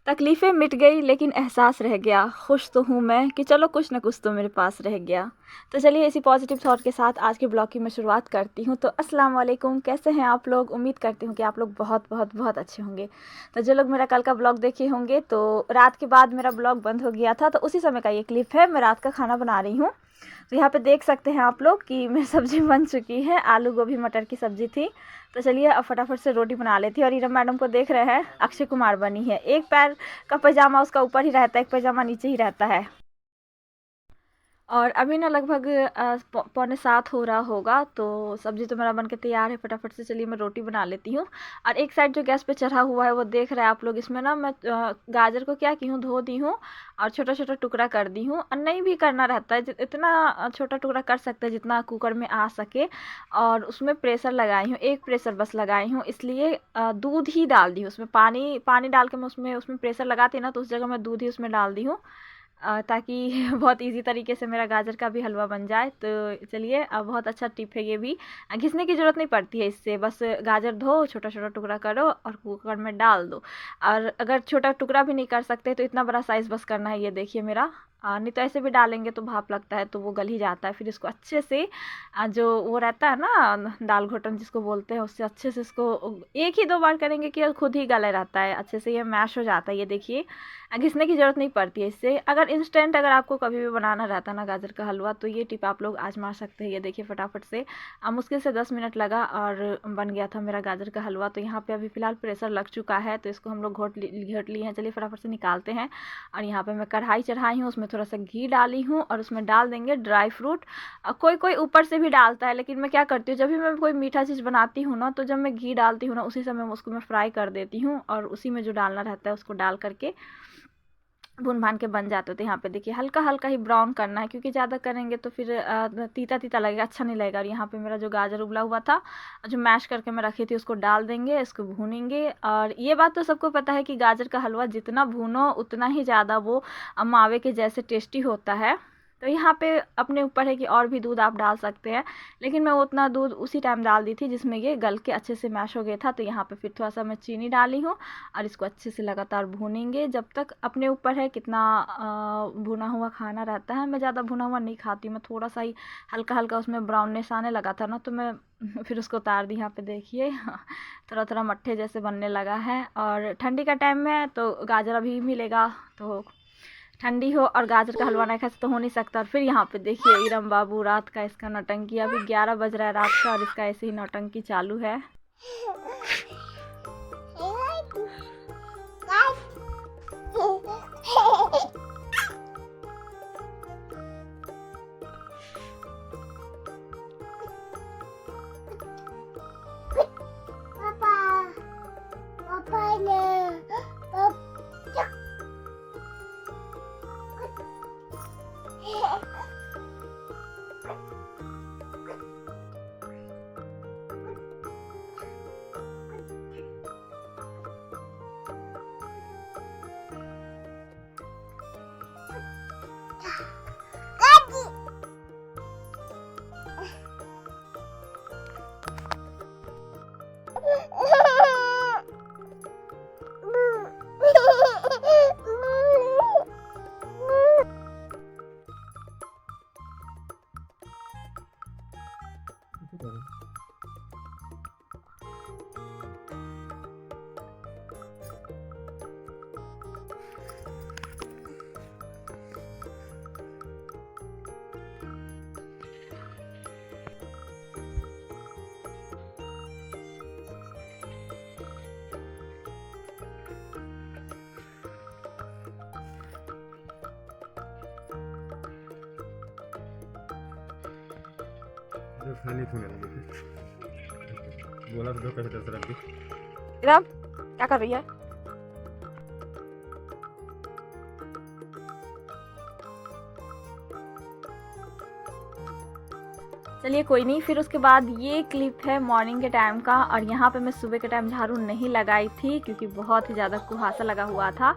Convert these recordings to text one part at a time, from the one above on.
तकलीफ़ें मिट गई लेकिन एहसास रह गया, खुश तो हूँ मैं कि चलो कुछ ना कुछ तो मेरे पास रह गया। तो चलिए इसी पॉजिटिव थॉट के साथ आज के ब्लॉग की मैं शुरुआत करती हूँ। तो अस्सलाम वालेकुम, कैसे हैं आप लोग? उम्मीद करती हूँ कि आप लोग बहुत बहुत बहुत अच्छे होंगे। तो जो लोग मेरा कल का ब्लॉग देखे होंगे, तो रात के बाद मेरा ब्लॉग बंद हो गया था, तो उसी समय का ये क्लिप है। मैं रात का खाना बना रही हूँ। तो यहाँ पे देख सकते हैं आप लोग कि मेरी सब्ज़ी बन चुकी है। आलू गोभी मटर की सब्ज़ी थी। तो चलिए अब फटाफट से रोटी बना लेती हूँ। और इरम मैडम को देख रहे हैं, अक्षय कुमार बनी है। एक पैर का पैजामा उसका ऊपर ही रहता है, एक पैजामा नीचे ही रहता है। और अभी ना लगभग 6:45 हो रहा होगा। तो सब्ज़ी तो मेरा बन के तैयार है। फटाफट से चलिए मैं रोटी बना लेती हूँ। और एक साइड जो गैस पे चढ़ा हुआ है वो देख रहे हैं आप लोग। इसमें ना मैं गाजर को क्या की हूँ, धो दी हूँ और छोटा छोटा टुकड़ा कर दी हूँ। और नहीं भी करना रहता है, इतना छोटा टुकड़ा कर सकते हैं जितना कुकर में आ सके। और उसमें प्रेशर लगाई हूँ, एक प्रेशर बस लगाई हूँ, इसलिए दूध ही डाल दी हूँ। उसमें पानी पानी डाल के मैं उसमें प्रेशर लगाती ना, तो उस जगह मैं दूध ही उसमें डाल दी हूँ, ताकि बहुत इजी तरीके से मेरा गाजर का भी हलवा बन जाए। तो चलिए, अब बहुत अच्छा टिप है ये भी। घिसने की ज़रूरत नहीं पड़ती है इससे, बस गाजर धो, छोटा छोटा टुकड़ा करो और कुकर में डाल दो। और अगर छोटा टुकड़ा भी नहीं कर सकते तो इतना बड़ा साइज़ बस करना है। ये देखिए मेरा, नहीं तो ऐसे भी डालेंगे तो भाप लगता है तो वो गल ही जाता है। फिर इसको अच्छे से जो वो रहता है ना दाल घोटन जिसको बोलते हैं, उससे अच्छे से इसको एक ही दो बार करेंगे कि खुद ही गले रहता है, अच्छे से ये मैश हो जाता है। ये देखिए, घिसने की ज़रूरत नहीं पड़ती है इससे। अगर आपको कभी भी बनाना रहता ना गाजर का हलवा, तो ये टिप आप लोग आजमा सकते हैं। ये देखिए फटाफट से मुश्किल से 10 मिनट लगा और बन गया था मेरा गाजर का हलवा। तो यहाँ पे अभी फ़िलहाल प्रेशर लग चुका है, तो इसको हम लोग घोट लिए हैं। चलिए फटाफट से निकालते हैं। और यहाँ पे मैं कढ़ाई चढ़ाई हूँ, उसमें थोड़ा सा घी डाली हूँ और उसमें डाल देंगे ड्राई फ्रूट। कोई कोई ऊपर से भी डालता है, लेकिन मैं क्या करती हूँ, जब भी मैं कोई मीठा चीज़ बनाती हूँ ना, तो जब मैं घी डालती हूँ ना, उसी समय उसको मैं फ्राई कर देती हूँ और उसी में जो डालना रहता है उसको डाल करके भून भान के बन जाते थे। यहाँ पे देखिए हल्का हल्का ही ब्राउन करना है, क्योंकि ज़्यादा करेंगे तो फिर तीता तीता लगेगा, अच्छा नहीं लगेगा। और यहाँ पे मेरा जो गाजर उबला हुआ था, जो मैश करके मैं रखी थी, उसको डाल देंगे, इसको भूनेंगे। और ये बात तो सबको पता है कि गाजर का हलवा जितना भूनो उतना ही ज़्यादा वो मावे के जैसे टेस्टी होता है। तो यहाँ पे अपने ऊपर है कि और भी दूध आप डाल सकते हैं, लेकिन मैं उतना दूध उसी टाइम डाल दी थी जिसमें ये गल के अच्छे से मैश हो गया था। तो यहाँ पे फिर थोड़ा सा मैं चीनी डाली हूँ और इसको अच्छे से लगातार भूनेंगे जब तक। अपने ऊपर है कितना भुना हुआ खाना रहता है। मैं ज़्यादा भुना हुआ नहीं खाती, मैं थोड़ा सा ही हल्का हल्का उसमें ब्राउननेस आने लगा था ना, तो मैं फिर उसको उतार दी। यहाँ पे देखिए थोड़ा थोड़ा मट्ठे जैसे बनने लगा है। और ठंडी का टाइम में है तो गाजर अभी मिलेगा, तो ठंडी हो और गाजर का हलवा नहीं खा तो हो नहीं सकता। और फिर यहाँ पे देखिए इरम बाबू रात का इसका नौटंकी, अभी 11 बज रहा है रात का और इसका ऐसे ही नौटंकी चालू है। जो खाने थोड़े बोला तो कैसे कर सकती। इरम क्या कर रही है? चलिए कोई नहीं। फिर उसके बाद ये क्लिप है मॉर्निंग के टाइम का, और यहाँ पे मैं सुबह के टाइम झाड़ू नहीं लगाई थी क्योंकि बहुत ही ज़्यादा कुहासा लगा हुआ था।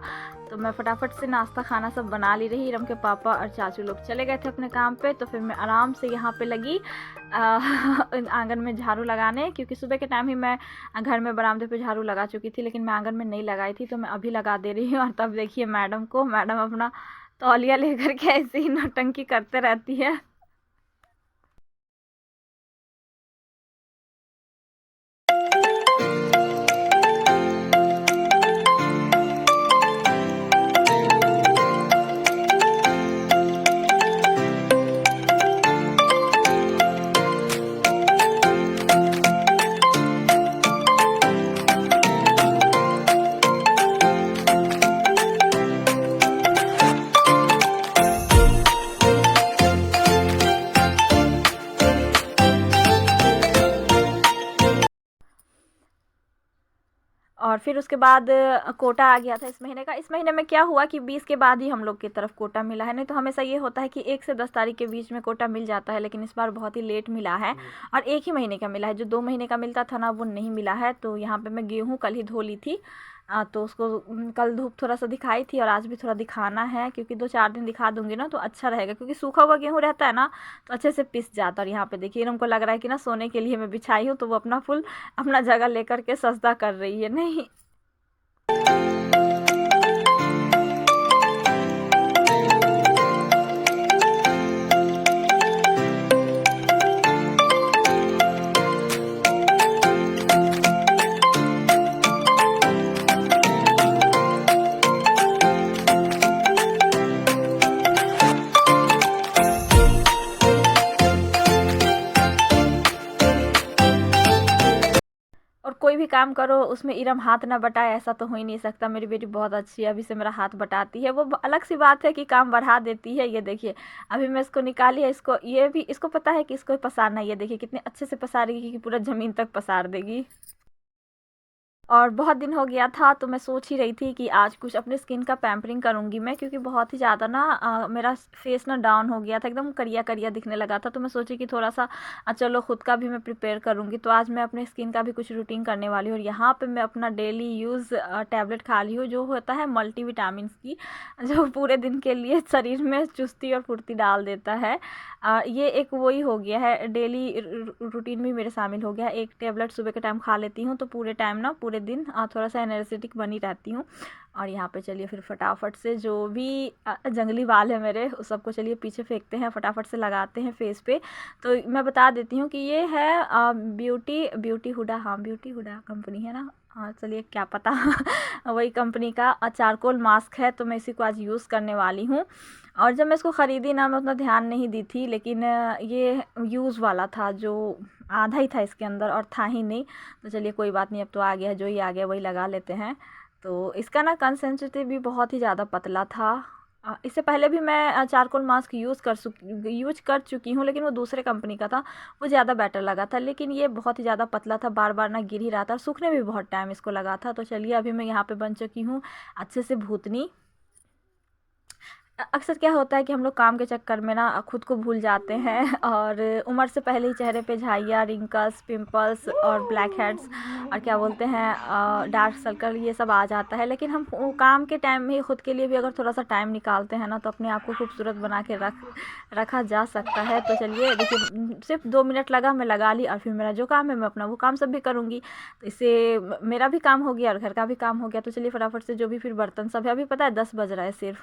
तो मैं फटाफट से नाश्ता खाना सब बना ली रही। इरम के पापा और चाचू लोग चले गए थे अपने काम पे, तो फिर मैं आराम से यहाँ पे लगी आंगन में झाड़ू लगाने, क्योंकि सुबह के टाइम ही मैं घर में बरामदे पे झाड़ू लगा चुकी थी, लेकिन मैं आंगन में नहीं लगाई थी, तो मैं अभी लगा दे रही हूँ। और तब देखिए मैडम को, मैडम अपना तौलिया लेकर के ऐसे ही नौटंकी करते रहती है। और फिर उसके बाद कोटा आ गया था इस महीने का। इस महीने में क्या हुआ कि 20 के बाद ही हम लोग की तरफ कोटा मिला है, नहीं तो हमेशा ये होता है कि 1 से 10 तारीख के बीच में कोटा मिल जाता है, लेकिन इस बार बहुत ही लेट मिला है और 1 ही महीने का मिला है। जो 2 महीने का मिलता था ना वो नहीं मिला है। तो यहाँ पे मैं गेहूँ कल ही धो ली थी, तो उसको कल धूप थोड़ा सा दिखाई थी और आज भी थोड़ा दिखाना है, क्योंकि 2-4 दिन दिखा दूंगी ना तो अच्छा रहेगा, क्योंकि सूखा हुआ गेहूँ रहता है ना तो अच्छे से पिस जाता है। और यहाँ पे देखिए इनको लग रहा है कि ना सोने के लिए मैं बिछाई हूँ, तो वो अपना फुल अपना जगह लेकर के सजदा कर रही है। नहीं, और कोई भी काम करो उसमें इरम हाथ ना बटाए ऐसा तो हो ही नहीं सकता। मेरी बेटी बहुत अच्छी है, अभी से मेरा हाथ बटाती है। वो अलग सी बात है कि काम बढ़ा देती है। ये देखिए अभी मैं इसको निकाली है, इसको ये भी इसको पता है कि इसको पसारना है। ये देखिए कितने अच्छे से पसारेगी कि पूरा ज़मीन तक पसार देगी। और बहुत दिन हो गया था तो मैं सोच ही रही थी कि आज कुछ अपने स्किन का पैम्परिंग करूँगी मैं, क्योंकि बहुत ही ज़्यादा ना मेरा फेस ना डाउन हो गया था, एकदम करिया करिया दिखने लगा था। तो मैं सोची कि थोड़ा सा चलो खुद का भी मैं प्रिपेयर करूँगी। तो आज मैं अपने स्किन का भी कुछ रूटीन करने वाली हूँ। और यहाँ पे मैं अपना डेली यूज़ टैबलेट खा ली हूँ, जो होता है मल्टीविटामिन की, जो पूरे दिन के लिए शरीर में चुस्ती और फुर्ती डाल देता है। ये एक वही हो गया है, डेली रूटीन में मेरे शामिल हो गया है। एक टैबलेट सुबह के टाइम खा लेती हूँ तो पूरे टाइम ना पूरे दिन थोड़ा सा एनर्जेटिक बनी रहती हूँ। और यहाँ पे चलिए फिर फटाफट से जो भी जंगली बाल है मेरे उस सबको चलिए पीछे फेंकते हैं, फटाफट से लगाते हैं फेस पे। तो मैं बता देती हूँ कि ये है ब्यूटी हुडा, हाँ ब्यूटी हुडा कंपनी है ना, हाँ चलिए क्या पता वही कंपनी का चारकोल मास्क है। तो मैं इसी को आज यूज़ करने वाली हूँ। और जब मैं इसको ख़रीदी ना मैं उतना ध्यान नहीं दी थी, लेकिन ये यूज़ वाला था, जो आधा ही था इसके अंदर और था ही नहीं। तो चलिए कोई बात नहीं, अब तो आ गया, जो ही आ गया वही लगा लेते हैं। तो इसका ना कंसेंट्रेटिव भी बहुत ही ज़्यादा पतला था। इससे पहले भी मैं चारकोल मास्क यूज़ कर चुकी हूँ, लेकिन वो दूसरे कंपनी का था, वो ज़्यादा बेटर लगा था। लेकिन ये बहुत ही ज़्यादा पतला था, बार बार ना गिर ही रहा था और सूखने में भी बहुत टाइम इसको लगा था। तो चलिए अभी मैं यहाँ पे बन चुकी हूँ अच्छे से भूतनी। अक्सर क्या होता है कि हम लोग काम के चक्कर में ना खुद को भूल जाते हैं, और उम्र से पहले ही चेहरे पे झाइयाँ, रिंकल्स, पिंपल्स और ब्लैक हेड्स और क्या बोलते हैं डार्क सर्कल, ये सब आ जाता है। लेकिन हम वो काम के टाइम में खुद के लिए भी अगर थोड़ा सा टाइम निकालते हैं ना तो अपने आप को खूबसूरत बना के रखा जा सकता है। तो चलिए देखिए सिर्फ 2 मिनट लगा, मैं लगा ली और फिर मेरा जो काम है मैं अपना वो काम सब भी करूँगी। तो इससे मेरा भी काम हो गया और घर का भी काम हो गया। तो चलिए फटाफट से जो भी फिर बर्तन सब है, अभी पता है 10 बज रहा है सिर्फ,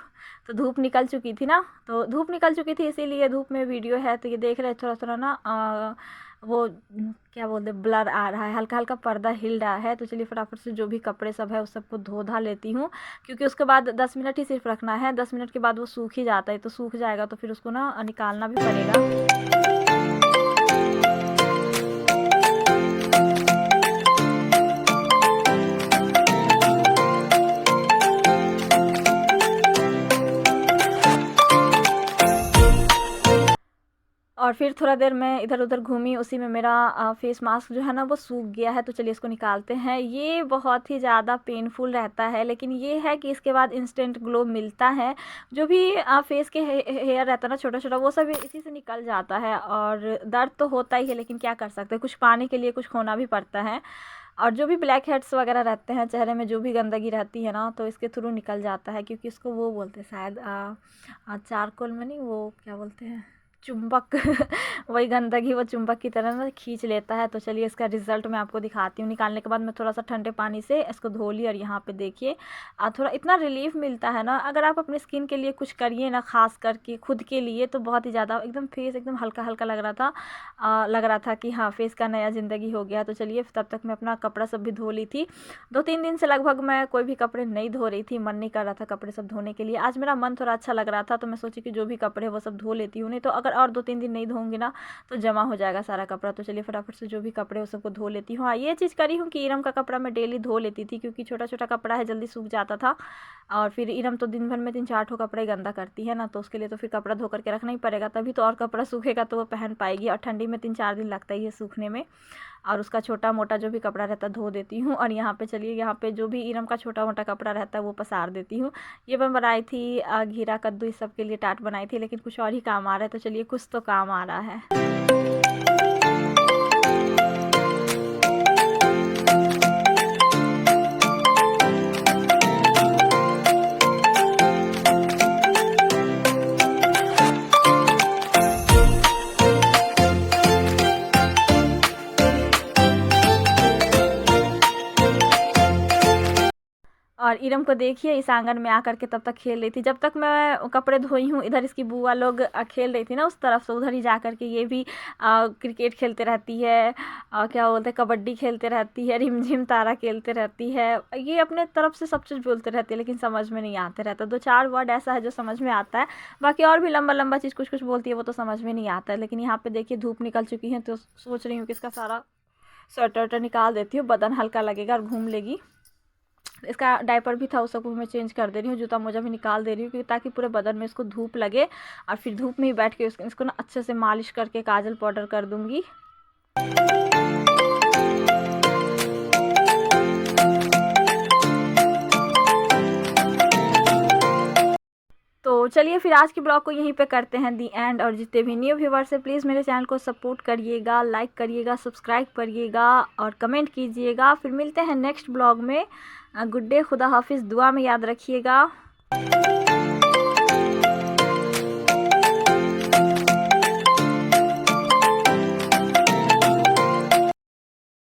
तो धूप निकल चुकी थी ना, तो धूप निकल चुकी थी इसीलिए धूप में वीडियो है तो ये देख रहे थोड़ा थोड़ा ना वो क्या बोलते ब्लर आ रहा है, हल्का हल्का पर्दा हिल रहा है। तो चलिए फटाफट से जो भी कपड़े सब है उस सबको धो धा लेती हूँ, क्योंकि उसके बाद 10 मिनट ही सिर्फ रखना है। 10 मिनट के बाद वो सूख ही जाता है, तो सूख जाएगा तो फिर उसको ना निकालना भी पड़ेगा। और फिर थोड़ा देर मैं इधर उधर घूमी, उसी में मेरा फेस मास्क जो है ना वो सूख गया है। तो चलिए इसको निकालते हैं। ये बहुत ही ज़्यादा पेनफुल रहता है, लेकिन ये है कि इसके बाद इंस्टेंट ग्लो मिलता है। जो भी फेस के हेयर रहता है ना छोटा छोटा, वो सब इसी से निकल जाता है। और दर्द तो होता ही है, लेकिन क्या कर सकते हैं, कुछ पाने के लिए कुछ खोना भी पड़ता है। और जो भी ब्लैक हेड्स वगैरह रहते हैं चेहरे में, जो भी गंदगी रहती है ना, तो इसके थ्रू निकल जाता है। क्योंकि इसको वो बोलते हैं शायद चारकोल में नहीं, वो क्या बोलते हैं, चुंबक वही गंदगी वो चुंबक की तरह ना खींच लेता है। तो चलिए इसका रिजल्ट मैं आपको दिखाती हूँ। निकालने के बाद मैं थोड़ा सा ठंडे पानी से इसको धो ली, और यहाँ पे देखिए थोड़ा इतना रिलीफ मिलता है ना। अगर आप अपने स्किन के लिए कुछ करिए ना, खास करके खुद के लिए, तो बहुत ही ज़्यादा एकदम फेस एकदम हल्का हल्का लग रहा था कि हाँ फेस का नया ज़िंदगी हो गया। तो चलिए तब तक मैं अपना कपड़ा सब भी धो ली थी। 2-3 दिन से लगभग मैं कोई भी कपड़े नहीं धो रही थी, मन नहीं कर रहा था कपड़े सब धोने के लिए। आज मेरा मन थोड़ा अच्छा लग रहा था, तो मैं सोची कि जो भी कपड़े वो सब धो लेती हूँ, नहीं तो अगर और 2-3 दिन नहीं धोऊंगी ना तो जमा हो जाएगा सारा कपड़ा। तो चलिए फटाफट से जो भी कपड़े वो सबको धो लेती हूँ। हाँ, ये चीज़ करी हूँ कि इरम का कपड़ा मैं डेली धो लेती थी, क्योंकि छोटा छोटा कपड़ा है, जल्दी सूख जाता था। और फिर इरम तो दिन भर में 3-4 ठो कपड़े गंदा करती है ना, तो उसके लिए तो फिर कपड़ा धो करके रखना ही पड़ेगा, तभी तो और कपड़ा सूखेगा तो वो पहन पाएगी। और ठंडी में 3-4 दिन लगता ही है सूखने में। और उसका छोटा मोटा जो भी कपड़ा रहता है धो देती हूँ। और यहाँ पे चलिए, यहाँ पे जो भी इरम का छोटा मोटा कपड़ा रहता है वो पसार देती हूँ। ये मैं बनाई थी घीरा कद्दू इस सब के लिए टाट बनाई थी, लेकिन कुछ और ही काम आ रहा है। तो चलिए कुछ तो काम आ रहा है। और इरम को देखिए इस आंगन में आकर के तब तक खेल रही थी। जब तक मैं कपड़े धोई हूँ, इधर इसकी बुआ लोग खेल रही थी ना उस तरफ से, उधर ही जा कर के ये भी क्रिकेट खेलते रहती है, क्या बोलते हैं, कबड्डी खेलते रहती है, रिमझिम तारा खेलते रहती है। ये अपने तरफ से सब चीज़ बोलते रहती है, लेकिन समझ में नहीं आते रहता। 2-4 वर्ड ऐसा है जो समझ में आता है, बाकी और भी लंबा लंबा चीज़ कुछ कुछ बोलती है वो तो समझ में नहीं आता है। लेकिन यहाँ पर देखिए धूप निकल चुकी है, तो सोच रही हूँ कि इसका सारा स्वेटर वेटर निकाल देती हूँ, बदन हल्का लगेगा और घूम लेगी। इसका डायपर भी था, उस सबको मैं चेंज कर दे रही हूँ, जूता मोजा भी निकाल दे रही हूँ, क्योंकि ताकि पूरे बदन में इसको धूप लगे। और फिर धूप में ही बैठ के इसको ना अच्छे से मालिश करके काजल पाउडर कर दूँगी। तो चलिए फिर आज की ब्लॉग को यहीं पे करते हैं दी एंड। और जितने भी न्यू व्यूवर्स हैं प्लीज़ मेरे चैनल को सपोर्ट करिएगा, लाइक करिएगा, सब्सक्राइब करिएगा और कमेंट कीजिएगा। फिर मिलते हैं नेक्स्ट ब्लॉग में। गुड डे, खुदा हाफिज़, दुआ में याद रखिएगा।